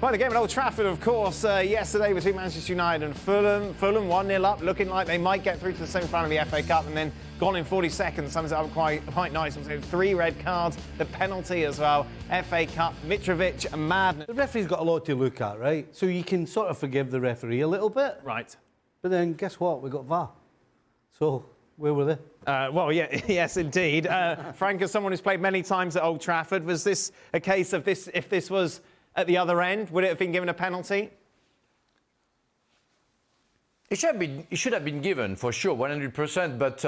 Well, the game at Old Trafford, of course, yesterday between Manchester United and Fulham. Fulham 1-0 up, looking like they might get through to the semi-final of the FA Cup, and then gone in 40 seconds, sums it up quite nice. So 3 red cards, the penalty as well. FA Cup, Mitrovic, a madness. The referee's got a lot to look at, right? So you can sort of forgive the referee a little bit. Right. But then, guess what? We got VAR. So, where were they? Well, yeah, yes, indeed. Frank, as someone who's played many times at Old Trafford, was this a case of this, if this was at the other end, would it have been given a penalty? It should have been given, for sure, 100%. But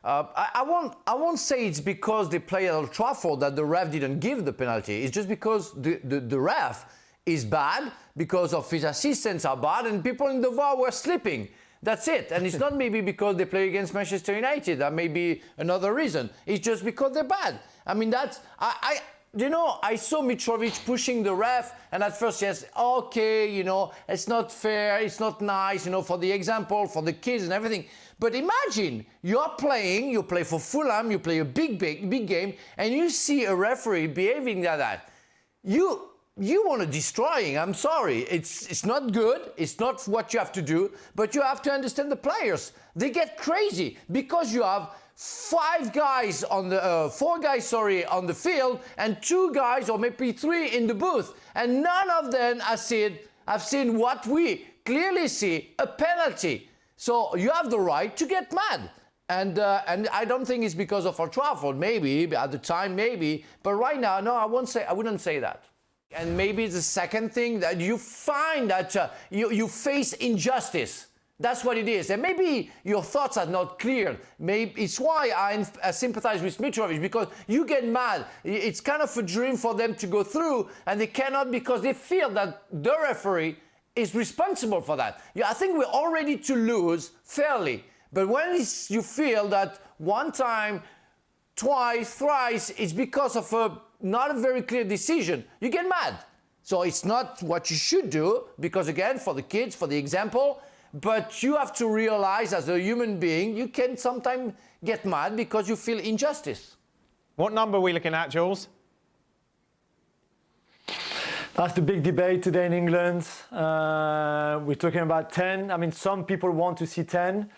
I won't say it's because they play at Old Trafford that the ref didn't give the penalty. It's just because the ref is bad, because of his assistants are bad, and people in the VAR were sleeping. That's it. And it's not maybe because they play against Manchester United. That may be another reason. It's just because they're bad. I mean, that's... You know, I saw Mitrovic pushing the ref, and at first, yes, okay, you know, it's not fair, it's not nice, you know, for the example, for the kids and everything. But imagine, you play for Fulham, you play a big game, and you see a referee behaving like that. You want to destroy him, I'm sorry. It's not good, it's not what you have to do, but you have to understand the players. They get crazy because you have 4 guys on the field and 2 guys or maybe 3 in the booth, and none of them have seen what we clearly see, a penalty. So you have the right to get mad, and I don't think it's because of Old Trafford. Maybe at the time, maybe, but right now, no, I wouldn't say that. And maybe the second thing that you find that you face injustice. That's what it is. And maybe your thoughts are not clear. Maybe it's why I sympathize with Mitrovic, because you get mad. It's kind of a dream for them to go through, and they cannot because they feel that the referee is responsible for that. I think we're all ready to lose fairly. But when you feel that one time, twice, thrice, it's because of not a very clear decision, you get mad. So it's not what you should do, because again, for the kids, for the example, but you have to realize as a human being, you can sometimes get mad because you feel injustice. What number are we looking at, Jules? That's the big debate today in England. We're talking about 10. I mean, some people want to see 10.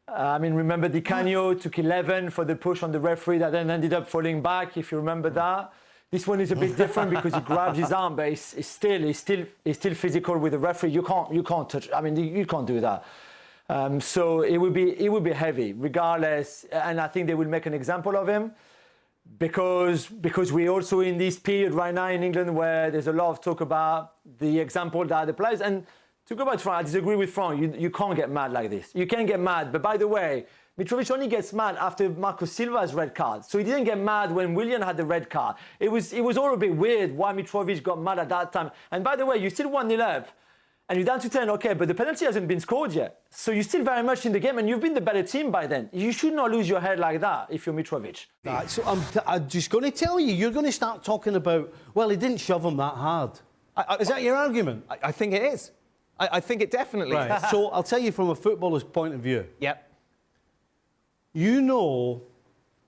I mean, remember Di Canio took 11 for the push on the referee that then ended up falling back, if you remember that. This one is a bit different because he grabs his arm, but he's still physical with the referee. You can't touch. I mean, you can't do that. So it would be heavy, regardless. And I think they will make an example of him because we're also in this period right now in England where there's a lot of talk about the example that the players. And to go back to Frank, I disagree with Frank. You can't get mad like this. You can get mad, but by the way, Mitrovic only gets mad after Marco Silva's red card. So he didn't get mad when Willian had the red card. It was all a bit weird why Mitrovic got mad at that time. And by the way, you're still 1-0 up and you're down to 10, okay, but the penalty hasn't been scored yet. So you're still very much in the game and you've been the better team by then. You should not lose your head like that if you're Mitrovic. Right, so I'm just going to tell you, you're going to start talking about, well, he didn't shove him that hard. Is that your argument? I think it is. I think it definitely is. So I'll tell you from a footballer's point of view. Yep. You know,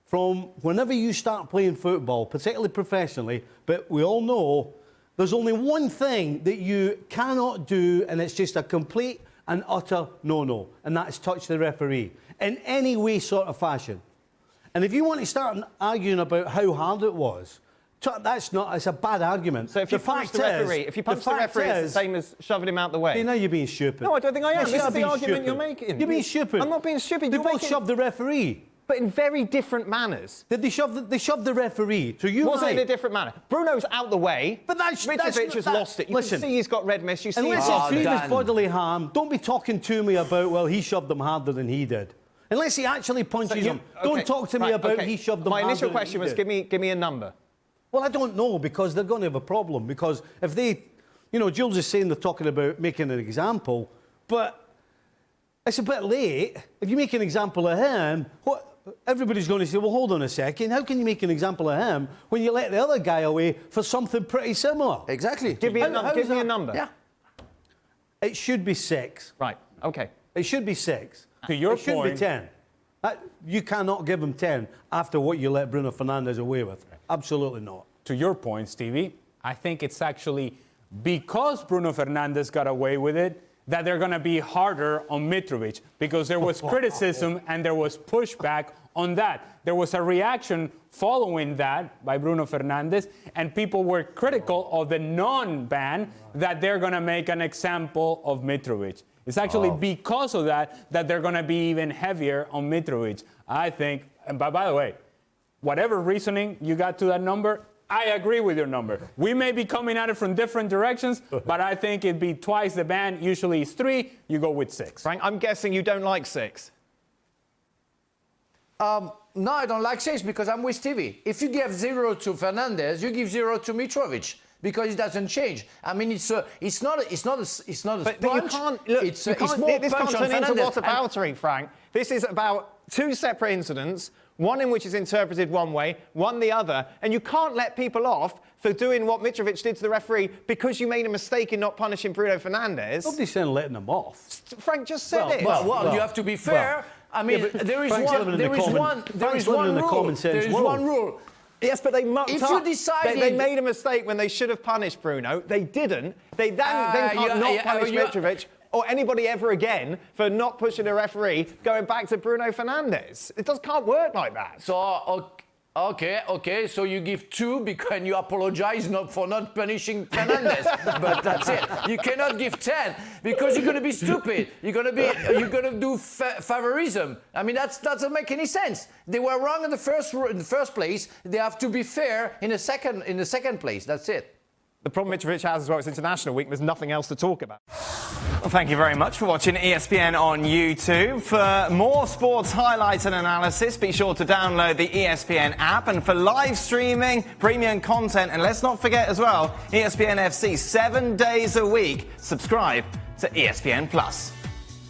from whenever you start playing football, particularly professionally, but we all know there's only one thing that you cannot do, and it's just a complete and utter no-no, and that is touch the referee in any way, sort of fashion. And if you want to start arguing about how hard it was, it's a bad argument. So if you punch the referee, it's the same as shoving him out the way. You know you're being stupid. No, I don't think I am. Yes, This is the argument stupid. you're making. You're being stupid. I'm not being stupid. They both shoved the referee. But in very different manners. They shoved the referee. So you was it in a different manner? Bruno's out the way. But Mitrovic has lost it. You can see he's got red mist. You see unless it's grievous bodily harm, don't be talking to me about, well, he shoved them harder than he did. Unless he actually punches him. Don't talk to me about he shoved them harder. My initial question was, give me a number. Well, I don't know, because they're going to have a problem. Because if they, you know, Jules is saying they're talking about making an example, but it's a bit late. If you make an example of him, everybody's going to say, well, hold on a second. How can you make an example of him when you let the other guy away for something pretty similar? Exactly. Give me a number. Yeah. It should be 6. Right, OK. It should be 6. To your point... It should be 10. You cannot give him 10 after what you let Bruno Fernandes away with. Absolutely not. To your point, Stevie, I think it's actually because Bruno Fernandes got away with it, that they're going to be harder on Mitrovic, because there was criticism and there was pushback on that. There was a reaction following that by Bruno Fernandes, and people were critical of the non-ban that they're going to make an example of Mitrovic. It's actually because of that they're going to be even heavier on Mitrovic. I think, and by the way, whatever reasoning you got to that number, I agree with your number. We may be coming at it from different directions, but I think it'd be twice the ban. Usually it's 3. You go with 6. Frank, I'm guessing you don't like 6. No, I don't like 6 because I'm with Stevie. If you give 0 to Fernandes, you give 0 to Mitrovic because it doesn't change. I mean, it's not a sponge. But you can't look. It's you can't, more this punch can't on turn into Fernandes. whataboutery, Frank. This is about 2 separate incidents. One in which is interpreted one way, one the other, and you can't let people off for doing what Mitrovic did to the referee because you made a mistake in not punishing Bruno Fernandes. Nobody's saying letting them off. Frank just said it. Well, you have to be fair. I mean, there is one rule. Yes, but they mucked If up. you decided... They made a mistake when they should have punished Bruno. They didn't. They then can't not punish Mitrovic or anybody ever again for not pushing a referee going back to Bruno Fernandes. It can't work like that. So, okay. So you give 2 and you apologize for not punishing Fernandes. But that's it. You cannot give 10 because you're going to be stupid. You're going to do favorism. I mean, that doesn't make any sense. They were wrong in the first place. They have to be fair in the second place. That's it. The problem Mitrovic has as well, it's international week. There's nothing else to talk about. Well, thank you very much for watching ESPN on YouTube. For more sports highlights and analysis, be sure to download the ESPN app. And for live streaming, premium content, and let's not forget as well, ESPN FC 7 days a week. Subscribe to ESPN Plus.